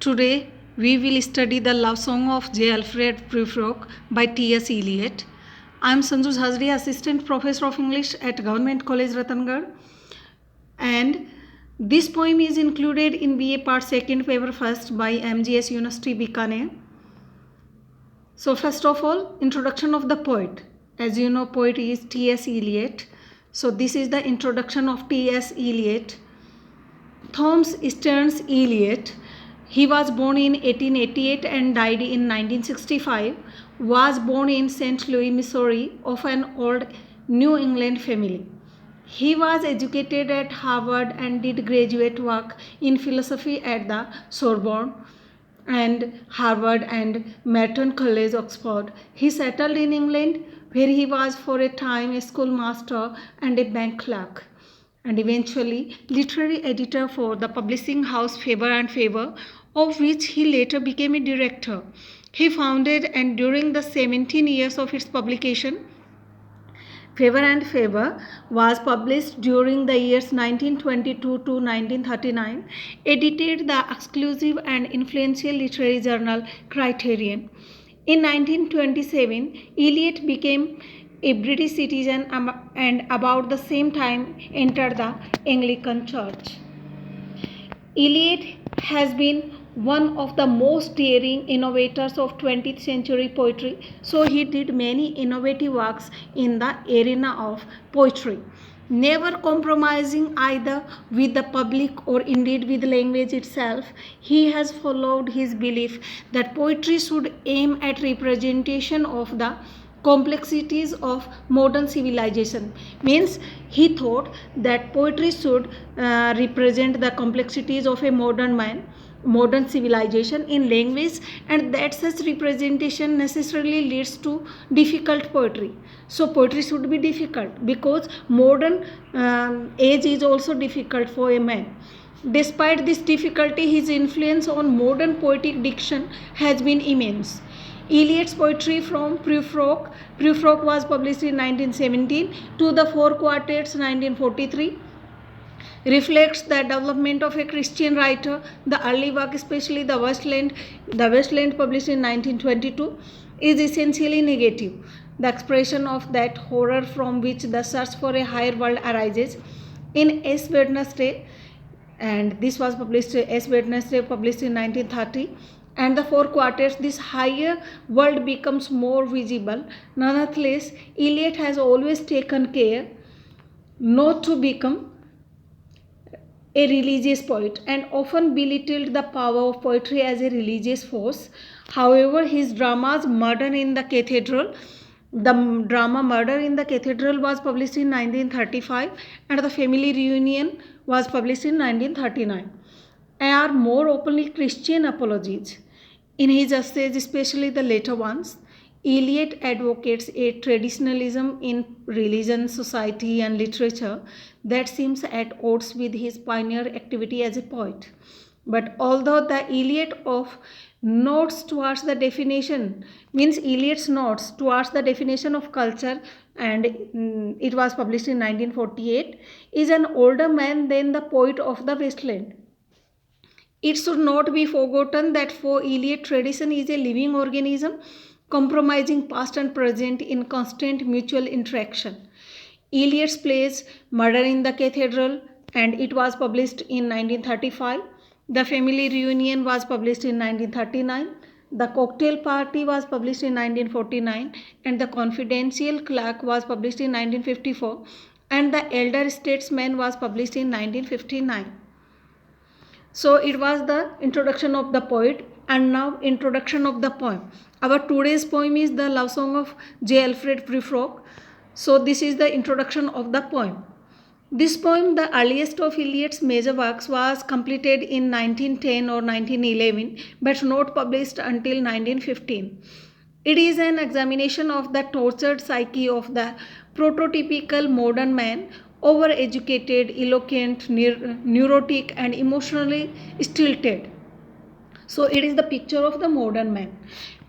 Today we will study the love song of J. Alfred Prufrock by T.S. Eliot. I am Sanju Hazri, Assistant Professor of English at Government College Ratangarh, and this poem is included in BA Part 2nd Paper 1st by MGS University Bikaner. So first of all, introduction of the poet. As you know, poet is T.S. Eliot. So this is the introduction of T.S. Eliot. Thomas Stearns Eliot. He was born in 1888 and died in 1965. Was born in St. Louis, Missouri, of an old New England family. He was educated at Harvard and did graduate work in philosophy at the Sorbonne and Harvard and Merton College, Oxford. He settled in England, where he was for a time a schoolmaster and a bank clerk, and eventually literary editor for the publishing house Faber and Faber, of which he later became a director. He founded, and during the 17 years of its publication, Faber and Faber was published during the years 1922 to 1939, edited the exclusive and influential literary journal Criterion. In 1927, Eliot became a British citizen and about the same time entered the Anglican Church. Eliot has been one of the most daring innovators of 20th century poetry. So he did many innovative works in the arena of poetry, never compromising either with the public or indeed with language itself. He has followed his belief that poetry should aim at representation of the complexities of modern civilization. Means he thought that poetry should represent the complexities of a modern civilization in language, and that such representation necessarily leads to difficult poetry. So poetry should be difficult because modern age is also difficult for a man. Despite this difficulty, his influence on modern poetic diction has been immense. Eliot's poetry from Prufrock was published in 1917 to the Four Quartets 1943, reflects the development of a Christian writer. The early work, especially the Westland published in 1922, is essentially negative, the expression of that horror from which the search for a higher world arises. In S. Wednesday, and this was published S. Wednesday published in 1930, and the Four Quartets, this higher world becomes more visible. Nonetheless, Eliot has always taken care not to become a religious poet and often belittled the power of poetry as a religious force. However, his dramas Murder in the Cathedral, the drama Murder in the Cathedral was published in 1935, and The Family Reunion was published in 1939, are more openly Christian apologies. In his essays, especially the later ones, Eliot advocates a traditionalism in religion, society, and literature that seems at odds with his pioneer activity as a poet. But although the Eliot of notes towards the definition, means Eliot's notes towards the definition of culture, and it was published in 1948, is an older man than the poet of the Westland. It should not be forgotten that for Eliot, tradition is a living organism compromising past and present in constant mutual interaction. Eliot's plays Murder in the Cathedral, and it was published in 1935. The Family Reunion was published in 1939. The Cocktail Party was published in 1949, and The Confidential Clerk was published in 1954, and The Elder Statesman was published in 1959. So it was the introduction of the poet, and now introduction of the poem. Our today's poem is the love song of J. Alfred Prufrock. So this is the introduction of the poem. This poem, the earliest of Eliot's major works, was completed in 1910 or 1911, but not published until 1915. It is an examination of the tortured psyche of the prototypical modern man, overeducated, eloquent, neurotic, and emotionally stilted. So it is the picture of the modern man.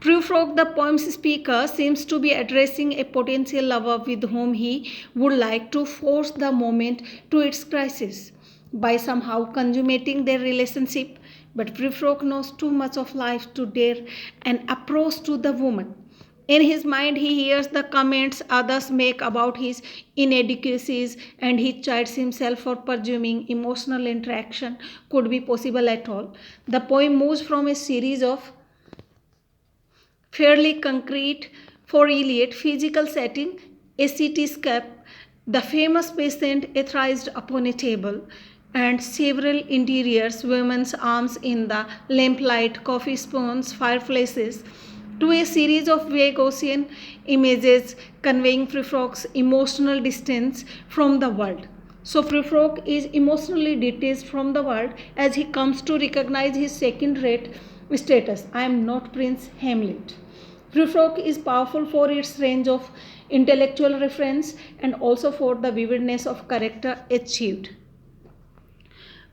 Prufrock, the poem's speaker, seems to be addressing a potential lover with whom he would like to force the moment to its crisis by somehow consummating their relationship, but Prufrock knows too much of life to dare an approach to the woman. In his mind, he hears the comments others make about his inadequacies and he chides himself for presuming emotional interaction could be possible at all. The poem moves from a series of fairly concrete for Eliot physical setting, a cityscape, the famous patient etherized upon a table, and several interiors, women's arms in the lamplight, coffee spoons, fireplaces, to a series of vague ocean images conveying Prufrock's emotional distance from the world. So Prufrock is emotionally detached from the world as he comes to recognize his second-rate status. I am not Prince Hamlet. Prufrock is powerful for its range of intellectual reference and also for the vividness of character achieved.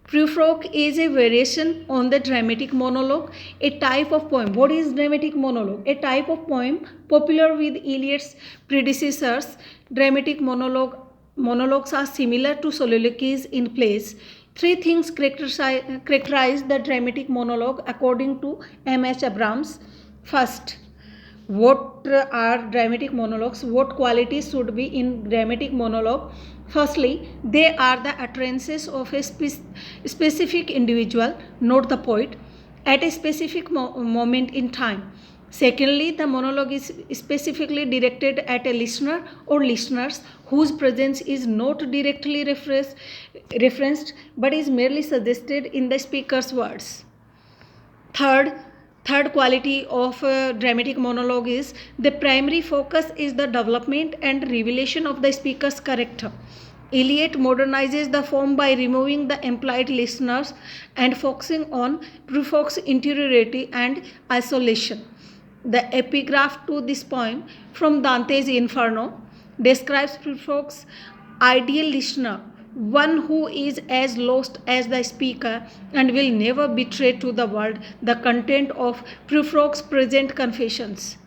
Prufrock is a variation on the dramatic monologue, a type of poem. What is dramatic monologue? A type of poem popular with Eliot's predecessors. Dramatic monologues are similar to soliloquies in plays. Three things characterize the dramatic monologue according to M.H. Abrams. First, what are dramatic monologues? What qualities should be in dramatic monologue? Firstly, they are the utterances of a specific individual, not the poet, at a specific moment in time. Secondly, the monologue is specifically directed at a listener or listeners whose presence is not directly referenced but is merely suggested in the speaker's words. Third quality of dramatic monologue is the primary focus is the development and revelation of the speaker's character. Eliot modernizes the form by removing the implied listeners and focusing on Prufrock's interiority and isolation. The epigraph to this poem from Dante's Inferno describes Prufrock's ideal listener, one who is as lost as the speaker and will never betray to the world the content of Prufrock's present confessions.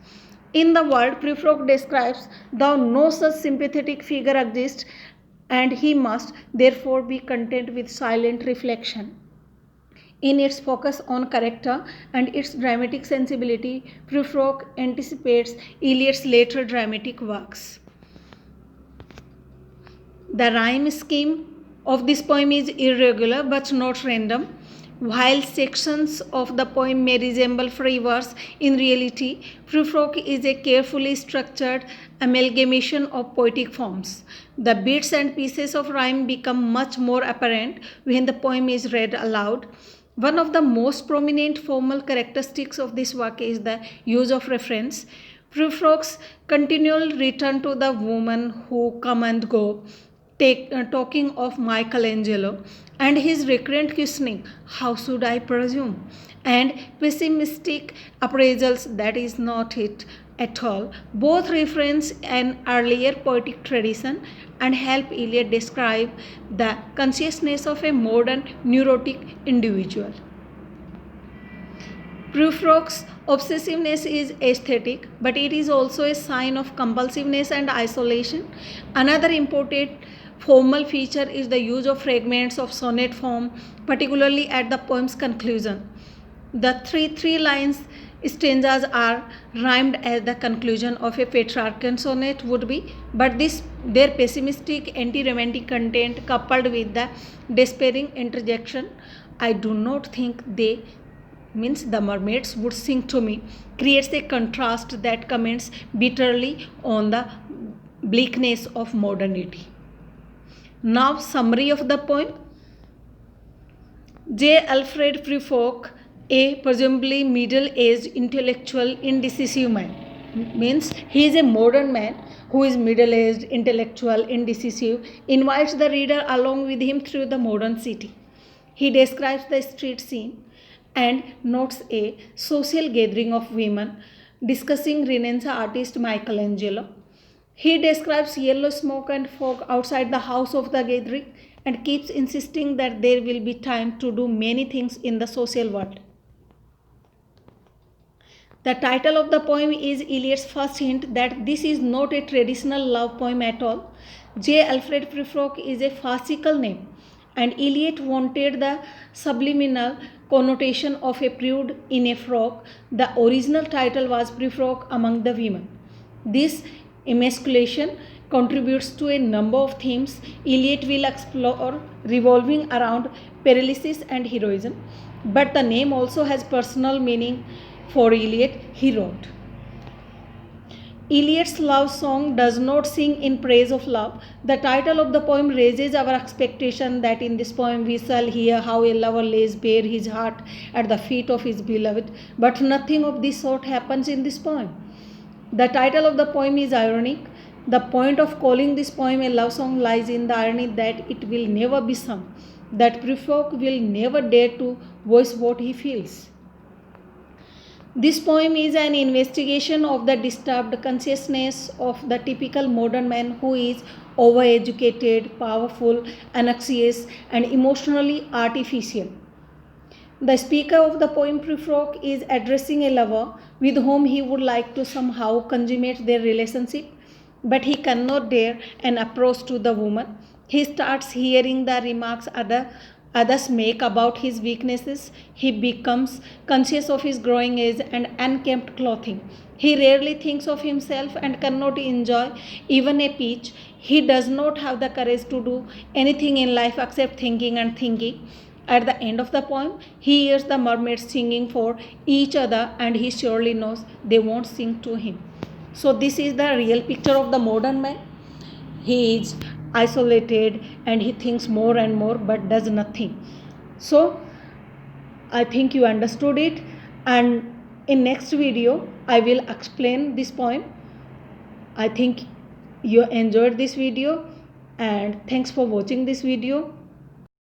In the world, Prufrock describes, though no such sympathetic figure exists, and he must therefore be content with silent reflection. In its focus on character and its dramatic sensibility, Prufrock anticipates Eliot's later dramatic works. The rhyme scheme of this poem is irregular but not random. While sections of the poem may resemble free verse, in reality, Prufrock is a carefully structured amalgamation of poetic forms. The bits and pieces of rhyme become much more apparent when the poem is read aloud. One of the most prominent formal characteristics of this work is the use of reference. Prufrock's continual return to the woman who come and go, talking of Michelangelo, and his recurrent questioning, how should I presume? And pessimistic appraisals, that is not it at all. Both reference an earlier poetic tradition and help Eliot describe the consciousness of a modern neurotic individual. Prufrock's obsessiveness is aesthetic, but it is also a sign of compulsiveness and isolation. Another important formal feature is the use of fragments of sonnet form, particularly at the poem's conclusion. The three lines stanzas are rhymed as the conclusion of a Petrarchan sonnet would be, but their pessimistic anti-romantic content coupled with the despairing interjection, I do not think they means the mermaids would sing to me, creates a contrast that comments bitterly on the bleakness of modernity. Now, summary of the poem. J. Alfred Prufrock, a presumably middle-aged intellectual indecisive man, means he is a modern man who is middle-aged, intellectual, indecisive, invites the reader along with him through the modern city. He describes the street scene and notes a social gathering of women discussing Renaissance artist Michelangelo. He describes yellow smoke and fog outside the house of the gathering and keeps insisting that there will be time to do many things in the social world. The title of the poem is Eliot's first hint that this is not a traditional love poem at all. J. Alfred Prufrock is a farcical name, and Eliot wanted the subliminal connotation of a prude in a frock. The original title was Prufrock among the women. This emasculation contributes to a number of themes Eliot will explore revolving around paralysis and heroism, but the name also has personal meaning for Eliot. He wrote, Eliot's love song does not sing in praise of love. The title of the poem raises our expectation that in this poem we shall hear how a lover lays bare his heart at the feet of his beloved, but nothing of this sort happens in this poem. The title of the poem is ironic. The point of calling this poem a love song lies in the irony that it will never be sung, that Prufrock will never dare to voice what he feels. This poem is an investigation of the disturbed consciousness of the typical modern man who is overeducated, powerful, anxious, and emotionally artificial. The speaker of the poem Prufrock is addressing a lover with whom he would like to somehow consummate their relationship, but he cannot dare an approach to the woman. He starts hearing the remarks others make about his weaknesses. He becomes conscious of his growing age and unkempt clothing. He rarely thinks of himself and cannot enjoy even a peach. He does not have the courage to do anything in life except thinking and thinking. At the end of the poem, he hears the mermaids singing for each other and he surely knows they won't sing to him. So this is the real picture of the modern man. He is isolated and he thinks more and more but does nothing. So I think you understood it, and in next video I will explain this poem. I think you enjoyed this video, and thanks for watching this video.